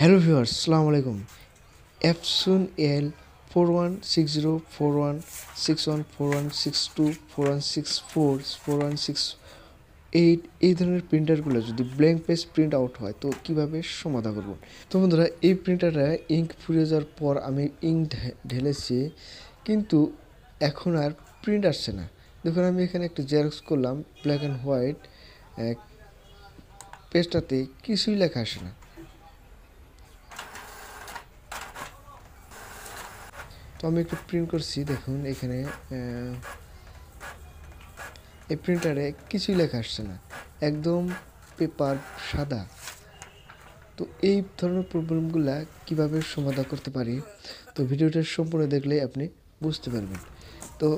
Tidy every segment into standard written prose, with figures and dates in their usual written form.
Hello viewers, আসসালামু আলাইকুম। এফসুন এল 41604161416241644168 এই ধরনের প্রিন্টারগুলো যদি ব্ল্যাঙ্ক পেজ প্রিন্ট আউট হয় তো কিভাবে সমাধান করব। তো বন্ধুরা, এই প্রিন্টারটা ইঙ্ক ফুরিয়ে যাওয়ার পর আমি ইঙ্ক ঢেলেছি, কিন্তু এখন আর প্রিন্ট আসছে না। দেখুন, আমি এখানে একটা জেরক্স করলাম ব্ল্যাক অ্যান্ড হোয়াইট, পেজটাতে কিছুই লেখা আসে না। তো আমি একটু প্রিন্ট করছি, দেখুন এখানে এই প্রিন্টারে কিছুই লেখা আসছে না, একদম পেপার সাদা। তো এই ধরনের প্রবলেমগুলো কিভাবে সমাধান করতে পারি, তো ভিডিওটা সম্পূর্ণ দেখলে আপনি বুঝতে পারবেন। তো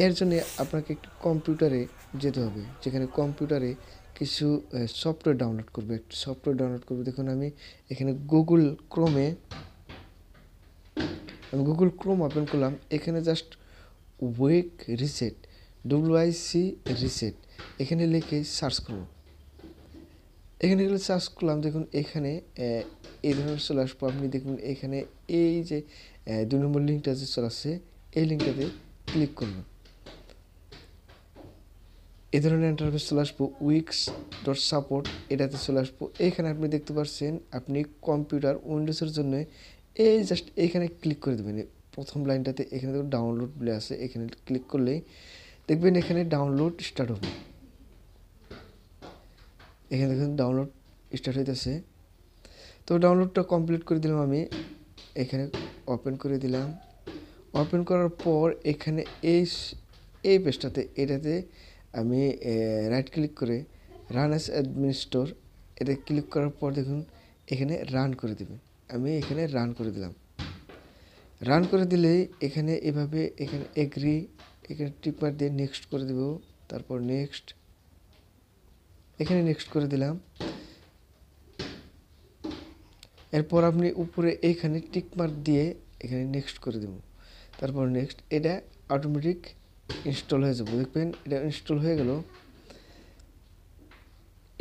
এর জন্য আপনাকে একটু কম্পিউটারে যেতে হবে, যেখানে কম্পিউটারে কিছু সফটওয়্যার ডাউনলোড করবে। একটু সফটওয়্যার ডাউনলোড করবে। দেখুন, আমি এখানে গুগল ক্রোম ওপেন করলাম। এখানে জাস্ট ওয়েক রিসেট, WIC রিসেট এখানে লিখে সার্চ করব। এখানে গেলে সার্চ করলাম, দেখুন এখানে এই ধরনের চলে আসবো। আপনি দেখুন এখানে এই যে 2 নম্বর লিঙ্কটা যে চলে আসছে, এই লিঙ্কটাতে ক্লিক করব। এই ধরনের ইন্টারফেস চলে আসবো। wix.support এটাতে চলে আসবো। এখানে আপনি দেখতে পাচ্ছেন, আপনি কম্পিউটার উইন্ডোজের জন্য এই জাস্ট এখানে ক্লিক করে দেবেন। প্রথম লাইনটাতে এখানে দেখুন ডাউনলোড বলে আছে, এখানে ক্লিক করলেই দেখবেন এখানে ডাউনলোড স্টার্ট হবে। এখানে দেখুন ডাউনলোড স্টার্ট হইতেছে। তো ডাউনলোডটা কমপ্লিট করে দিলাম। আমি এখানে ওপেন করে দিলাম। ওপেন করার পর এখানে এই পেজটাতে এটাতে আমি রাইট ক্লিক করে রান অ্যাজ অ্যাডমিনিস্ট্রেটর এটা ক্লিক করার পর দেখুন এখানে রান করে দেবেন। আমি এখানে রান করে দিলাম। রান করে দিলেই এখানে এভাবে এখানে এগ্রি, এখানে টিকমার্ক দিয়ে নেক্সট করে দেব। তারপর নেক্সট, এখানে নেক্সট করে দিলাম। এরপর আপনি উপরে এইখানে টিকমার্ক দিয়ে এখানে নেক্সট করে দেব। তারপর নেক্সট, এটা অটোমেটিক ইনস্টল হয়ে যাবে। দেখবেন এটা ইনস্টল হয়ে গেল।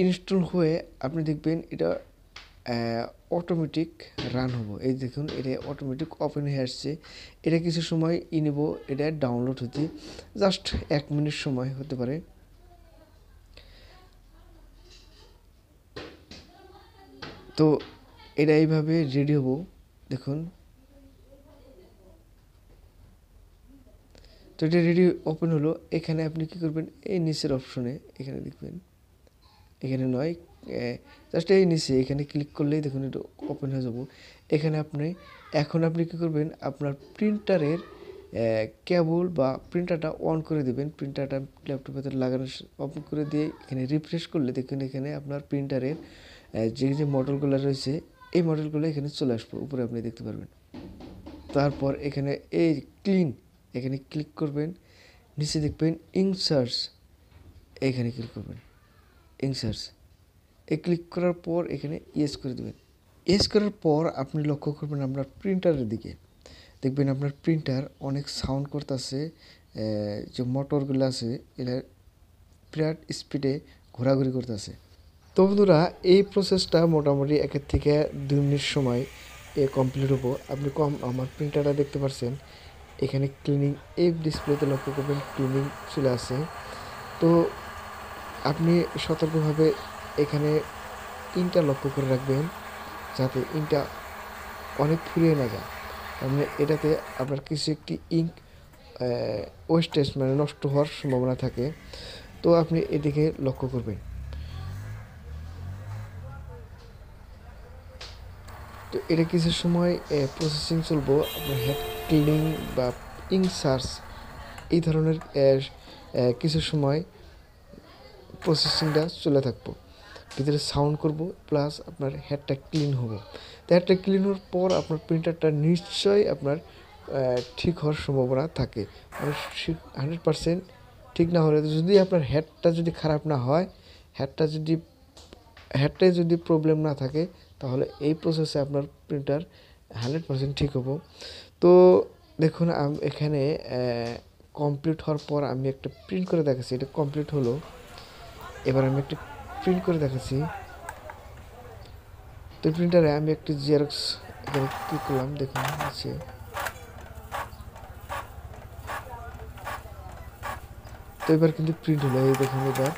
ইনস্টল হয়ে আপনি দেখবেন এটা অটোমেটিক রান হবো। এই দেখুন এটা অটোমেটিক ওপেন হয়ে আসছে। এটা কিছু সময় নেব এটা ডাউনলোড হতে, জাস্ট 1 মিনিট সময় হতে পারে। তো এটা এইভাবে রেডি হবো। দেখুন, তো এটা রেডি ওপেন হলো। এখানে আপনি কি করবেন, এই নিচের অপশনে এখানে দেখবেন, এখানে নয়, জাস্ট এই নিচে এখানে ক্লিক করলেই দেখুন এটা ওপেন হয়ে যাব। এখানে এখন আপনি কী করবেন, আপনার প্রিন্টারের কেবল বা প্রিন্টারটা অন করে দেবেন। প্রিন্টারটা ল্যাপটপে লাগানো ওপেন করে দিয়ে এখানে রিফ্রেশ করলে দেখুন এখানে আপনার প্রিন্টারের যে মডেলগুলো রয়েছে এই মডেলগুলো এখানে চলে আসবে, উপরে আপনি দেখতে পারবেন। তারপর এখানে এই ক্লিন এখানে ক্লিক করবেন। নিচে দেখবেন ইনসার্চ, এখানে ক্লিক করবেন ইনসার্চ। এই ক্লিক করার পর এখানে ইয়েস করে দেবেন। ইয়েস করার পর আপনি লক্ষ্য করবেন আপনার প্রিন্টারের দিকে, দেখবেন আপনার প্রিন্টার অনেক সাউন্ড করতেছে। যে মোটরগুলো আছে এটা বিরাট স্পিডে ঘোরাঘুরি করতেছে। তো বন্ধুরা, এই প্রসেসটা মোটামুটি 1 থেকে 2 মিনিট সময় কমপ্লিট হবো। আপনি আমার প্রিন্টারটা দেখতে পাচ্ছেন, এখানে ক্লিনিং এই ডিসপ্লেতে লক্ষ্য করবেন ক্লিনিং চলে আসে। তো আপনি সতর্কভাবে এখানে ইনটা লক্ষ্য করে রাখবেন, যাতে ইনটা অনেক ফুরিয়ে না যায়। মানে এটাতে আপনার কিছু একটি ইঙ্ক ওয়েস্টেজ মানে নষ্ট হওয়ার সম্ভাবনা থাকে। তো আপনি এদিকে লক্ষ্য করবেন। তো এটা কিছু সময় প্রসেসিং চলবো। আপনার হেড ক্লিনিং বা ইঙ্ক সার্চ এই ধরনের কিছু সময় প্রসেসিংটা চলে থাকবো। ভিতরে সাউন্ড করব প্লাস আপনার হেডটা ক্লিন হবো। তো হেডটা ক্লিন হওয়ার পর আপনার প্রিন্টারটা নিশ্চয়ই আপনার ঠিক হওয়ার সম্ভাবনা থাকে। মানে 100% ঠিক না হলে, যদি আপনার হেডটা যদি খারাপ না হয়, হেডটায় যদি প্রবলেম না থাকে, তাহলে এই প্রসেসে আপনার প্রিন্টার 100% ঠিক হবো। তো দেখুন এখানে কমপ্লিট হওয়ার পর আমি একটা প্রিন্ট করে দেখাচ্ছি, এটা কমপ্লিট হলো। এবার আমি একটা প্রিন্ট করে দেখাচ্ছি। তো প্রিন্টারে আমি একটি জেরক্স এখানে ক্লিক করলাম, দেখুন আছে। তো এবার কিন্তু প্রিন্ট হলো, এই দেখুন এবার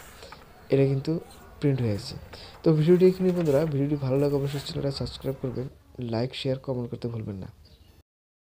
এটা কিন্তু প্রিন্ট হয়েছে। তো ভিডিওটি এখানে বন্ধুরা, ভিডিওটি ভালো লাগে অবশ্যই চ্যানেলটা সাবস্ক্রাইব করবেন, লাইক শেয়ার কমেন্ট করতে ভুলবেন না।